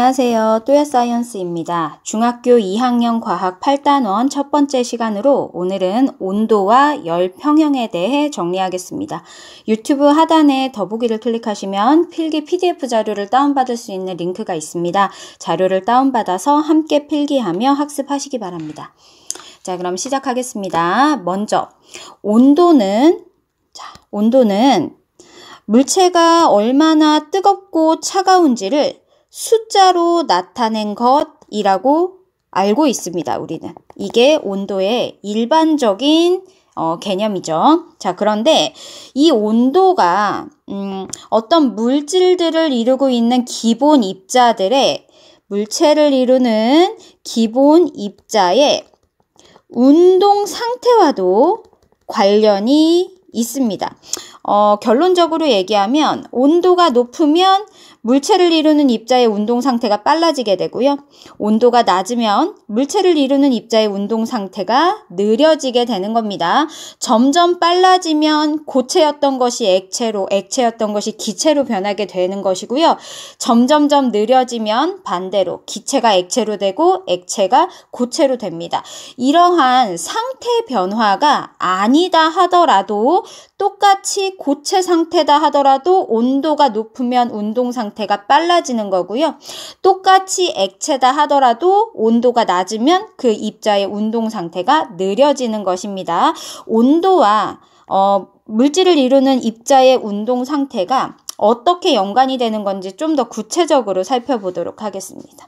안녕하세요. 또야사이언스입니다. 중학교 2학년 과학 8단원 첫 번째 시간으로 오늘은 온도와 열 평형에 대해 정리하겠습니다. 유튜브 하단에 더보기를 클릭하시면 필기 PDF 자료를 다운받을 수 있는 링크가 있습니다. 자료를 다운받아서 함께 필기하며 학습하시기 바랍니다. 자, 그럼 시작하겠습니다. 먼저 온도는 물체가 얼마나 뜨겁고 차가운지를 숫자로 나타낸 것이라고 알고 있습니다. 우리는. 이게 온도의 일반적인 개념이죠. 자, 그런데 이 온도가 어떤 물질들을 이루고 있는 기본 입자들의 물체를 이루는 기본 입자의 운동 상태와도 관련이 있습니다. 결론적으로 얘기하면 온도가 높으면 물체를 이루는 입자의 운동 상태가 빨라지게 되고요. 온도가 낮으면 물체를 이루는 입자의 운동 상태가 느려지게 되는 겁니다. 점점 빨라지면 고체였던 것이 액체로, 액체였던 것이 기체로 변하게 되는 것이고요. 점점점 느려지면 반대로 기체가 액체로 되고 액체가 고체로 됩니다. 이러한 상태 변화가 아니다 하더라도 똑같이 고체 상태다 하더라도 온도가 높으면 운동 상태가 빨라지는 거고요. 똑같이 액체다 하더라도 온도가 낮으면 그 입자의 운동 상태가 느려지는 것입니다. 온도와 물질을 이루는 입자의 운동 상태가 어떻게 연관이 되는 건지 좀 더 구체적으로 살펴보도록 하겠습니다.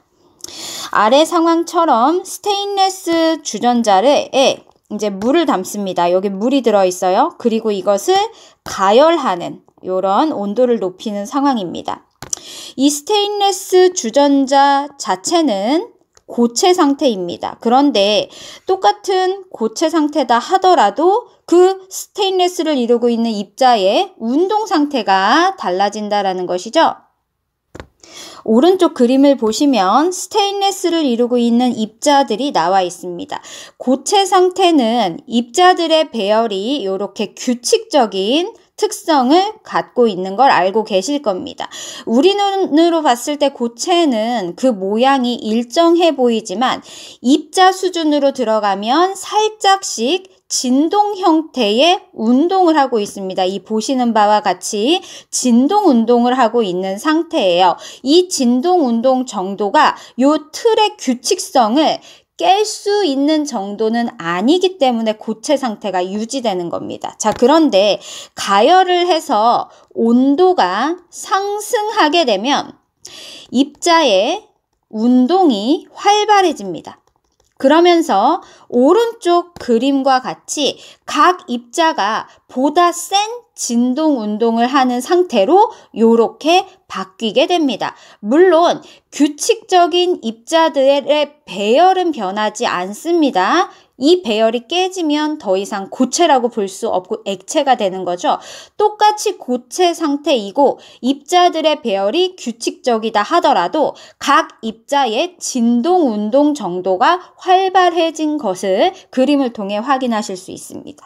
아래 상황처럼 스테인레스 주전자에 이제 물을 담습니다. 여기 물이 들어있어요. 그리고 이것을 가열하는 이런 온도를 높이는 상황입니다. 이 스테인레스 주전자 자체는 고체 상태입니다. 그런데 똑같은 고체 상태다 하더라도 그 스테인레스를 이루고 있는 입자의 운동 상태가 달라진다라는 것이죠. 오른쪽 그림을 보시면 스테인레스를 이루고 있는 입자들이 나와 있습니다. 고체 상태는 입자들의 배열이 이렇게 규칙적인 특성을 갖고 있는 걸 알고 계실 겁니다. 우리 눈으로 봤을 때 고체는 그 모양이 일정해 보이지만 입자 수준으로 들어가면 살짝씩 진동 형태의 운동을 하고 있습니다. 이 보시는 바와 같이 진동 운동을 하고 있는 상태예요. 이 진동 운동 정도가 요 틀의 규칙성을 깰 수 있는 정도는 아니기 때문에 고체 상태가 유지되는 겁니다. 자, 그런데 가열을 해서 온도가 상승하게 되면 입자의 운동이 활발해집니다. 그러면서 오른쪽 그림과 같이 각 입자가 보다 센 진동 운동을 하는 상태로 이렇게 바뀌게 됩니다. 물론 규칙적인 입자들의 배열은 변하지 않습니다. 이 배열이 깨지면 더 이상 고체라고 볼 수 없고 액체가 되는 거죠. 똑같이 고체 상태이고 입자들의 배열이 규칙적이다 하더라도 각 입자의 진동 운동 정도가 활발해진 것을 그림을 통해 확인하실 수 있습니다.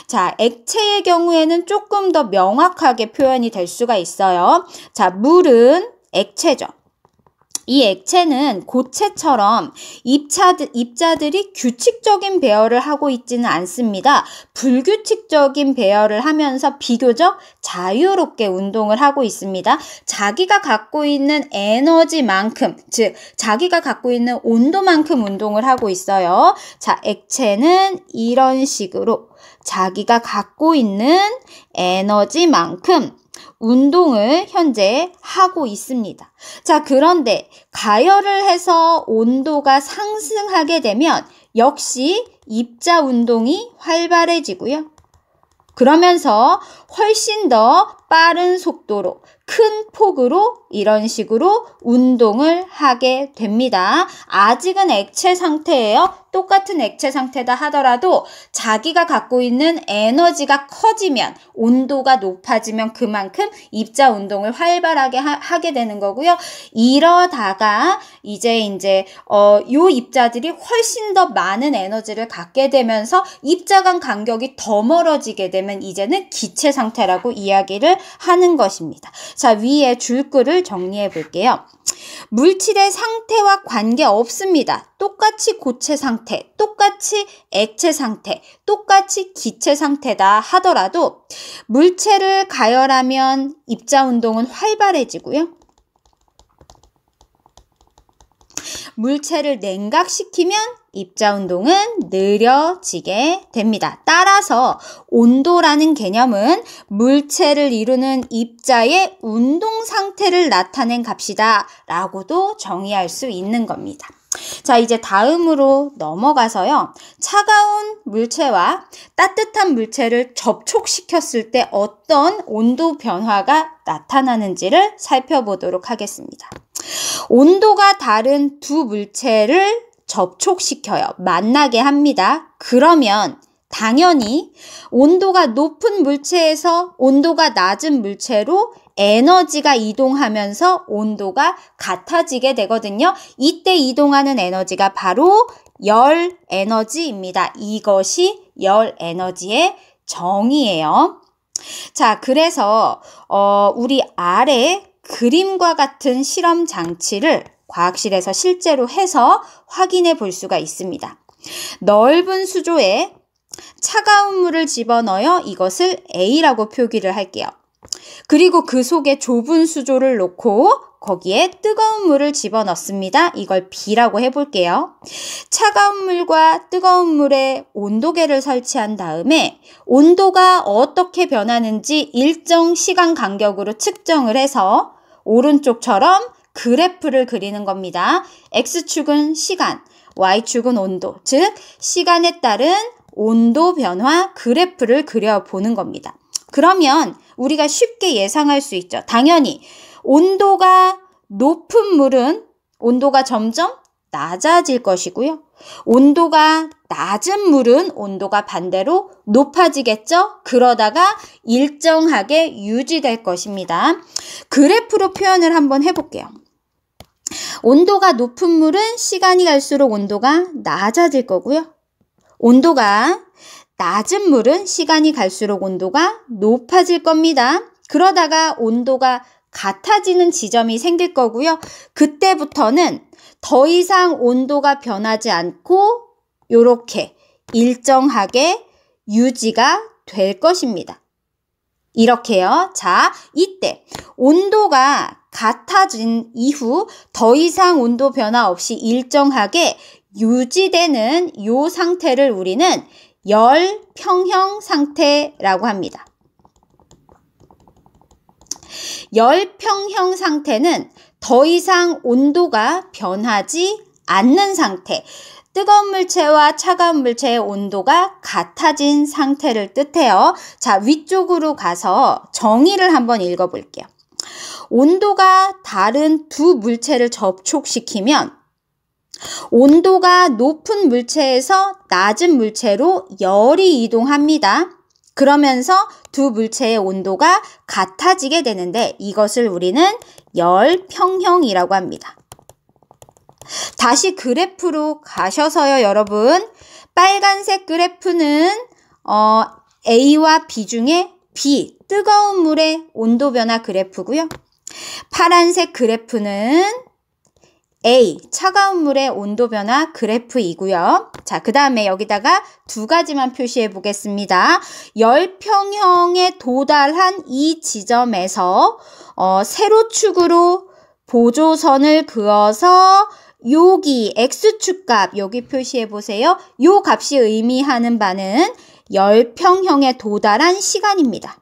자, 액체의 경우에는 조금 더 명확하게 표현이 될 수가 있어요. 자, 물은 액체죠. 이 액체는 고체처럼 입자들이 규칙적인 배열을 하고 있지는 않습니다. 불규칙적인 배열을 하면서 비교적 자유롭게 운동을 하고 있습니다. 자기가 갖고 있는 에너지만큼, 즉 자기가 갖고 있는 온도만큼 운동을 하고 있어요. 자, 액체는 이런 식으로 자기가 갖고 있는 에너지만큼 운동을 현재 하고 있습니다. 자, 그런데 가열을 해서 온도가 상승하게 되면 역시 입자 운동이 활발해지고요. 그러면서 훨씬 더 빠른 속도로 큰 폭으로 이런 식으로 운동을 하게 됩니다. 아직은 액체 상태예요. 똑같은 액체 상태다 하더라도 자기가 갖고 있는 에너지가 커지면 온도가 높아지면 그만큼 입자 운동을 활발하게 하게 되는 거고요. 이러다가 이제 요 입자들이 훨씬 더 많은 에너지를 갖게 되면서 입자 간 간격이 더 멀어지게 되면 이제는 기체 상태라고 이야기를 하는 것입니다. 자, 위에 줄글을 정리해 볼게요. 물질의 상태와 관계없습니다. 똑같이 고체 상태, 똑같이 액체 상태, 똑같이 기체 상태다 하더라도 물체를 가열하면 입자운동은 활발해지고요. 물체를 냉각시키면 입자운동은 느려지게 됩니다. 따라서 온도라는 개념은 물체를 이루는 입자의 운동 상태를 나타낸 값이다 라고도 정의할 수 있는 겁니다. 자, 이제 다음으로 넘어가서요. 차가운 물체와 따뜻한 물체를 접촉시켰을 때 어떤 온도 변화가 나타나는지를 살펴보도록 하겠습니다. 온도가 다른 두 물체를 접촉시켜요. 만나게 합니다. 그러면 당연히 온도가 높은 물체에서 온도가 낮은 물체로 에너지가 이동하면서 온도가 같아지게 되거든요. 이때 이동하는 에너지가 바로 열 에너지입니다. 이것이 열 에너지의 정의예요. 자, 그래서 우리 아래 그림과 같은 실험 장치를 과학실에서 실제로 해서 확인해 볼 수가 있습니다. 넓은 수조에 차가운 물을 집어넣어 이것을 A라고 표기를 할게요. 그리고 그 속에 좁은 수조를 놓고 거기에 뜨거운 물을 집어넣습니다. 이걸 B라고 해볼게요. 차가운 물과 뜨거운 물에 온도계를 설치한 다음에 온도가 어떻게 변하는지 일정 시간 간격으로 측정을 해서 오른쪽처럼 그래프를 그리는 겁니다. X축은 시간, Y축은 온도, 즉 시간에 따른 온도 변화 그래프를 그려보는 겁니다. 그러면 우리가 쉽게 예상할 수 있죠. 당연히 온도가 높은 물은 온도가 점점 낮아질 것이고요. 온도가 낮은 물은 온도가 반대로 높아지겠죠? 그러다가 일정하게 유지될 것입니다. 그래프로 표현을 한번 해볼게요. 온도가 높은 물은 시간이 갈수록 온도가 낮아질 거고요. 온도가 낮은 물은 시간이 갈수록 온도가 높아질 겁니다. 그러다가 온도가 같아지는 지점이 생길 거고요. 그때부터는 더 이상 온도가 변하지 않고 이렇게 일정하게 유지가 될 것입니다. 이렇게요. 자, 이때 온도가 같아진 이후 더 이상 온도 변화 없이 일정하게 유지되는 이 상태를 우리는 열평형 상태라고 합니다. 열평형 상태는 더 이상 온도가 변하지 않는 상태, 뜨거운 물체와 차가운 물체의 온도가 같아진 상태를 뜻해요. 자, 위쪽으로 가서 정의를 한번 읽어볼게요. 온도가 다른 두 물체를 접촉시키면 온도가 높은 물체에서 낮은 물체로 열이 이동합니다. 그러면서 두 물체의 온도가 같아지게 되는데 이것을 우리는 열평형이라고 합니다. 다시 그래프로 가셔서요, 여러분. 빨간색 그래프는 A와 B 중에 B, 뜨거운 물의 온도 변화 그래프고요. 파란색 그래프는 A, 차가운 물의 온도 변화 그래프이고요. 자, 그 다음에 여기다가 두 가지만 표시해 보겠습니다. 열평형에 도달한 이 지점에서 세로축으로 보조선을 그어서 여기 X축 값 여기 표시해 보세요. 요 값이 의미하는 바는 열평형에 도달한 시간입니다.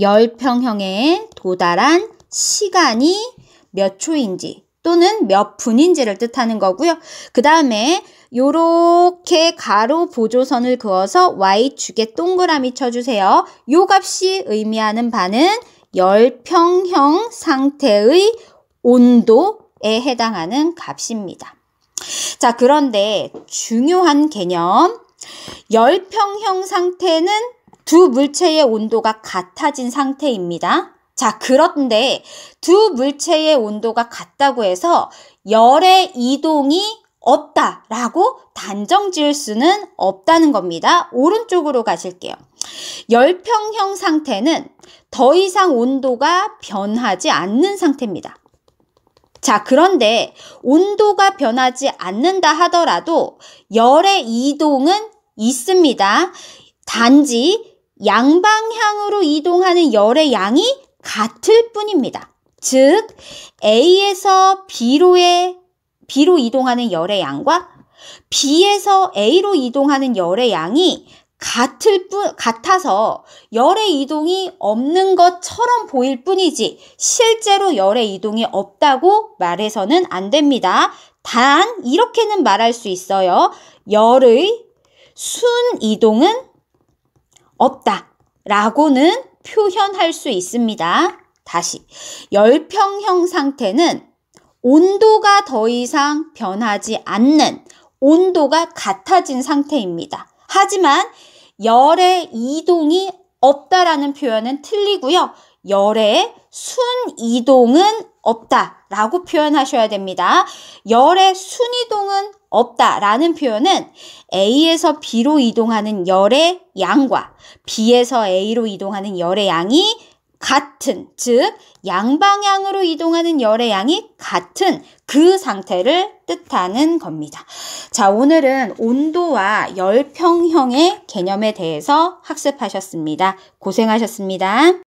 열평형에 도달한 시간이 몇 초인지 또는 몇 분인지를 뜻하는 거고요. 그 다음에 요렇게 가로 보조선을 그어서 Y축에 동그라미 쳐주세요. 요 값이 의미하는 바는 열평형 상태의 온도에 해당하는 값입니다. 자, 그런데 중요한 개념, 열평형 상태는 두 물체의 온도가 같아진 상태입니다. 자, 그런데 두 물체의 온도가 같다고 해서 열의 이동이 없다라고 단정 지을 수는 없다는 겁니다. 오른쪽으로 가실게요. 열평형 상태는 더 이상 온도가 변하지 않는 상태입니다. 자, 그런데 온도가 변하지 않는다 하더라도 열의 이동은 있습니다. 단지 양방향으로 이동하는 열의 양이 같을 뿐입니다. 즉, A에서 B로 이동하는 열의 양과 B에서 A로 이동하는 열의 양이 같아서 열의 이동이 없는 것처럼 보일 뿐이지 실제로 열의 이동이 없다고 말해서는 안 됩니다. 단 이렇게는 말할 수 있어요. 열의 순 이동은 없다라고는 표현할 수 있습니다. 다시, 열평형 상태는 온도가 더 이상 변하지 않는 온도가 같아진 상태입니다. 하지만 열의 이동이 없다라는 표현은 틀리고요. 열의 순 이동은 없다라고 표현하셔야 됩니다. 열의 순 이동은 없다라는 표현은 A에서 B로 이동하는 열의 양과 B에서 A로 이동하는 열의 양이 같은, 즉 양방향으로 이동하는 열의 양이 같은 그 상태를 뜻하는 겁니다. 자, 오늘은 온도와 열평형의 개념에 대해서 학습하셨습니다. 고생하셨습니다.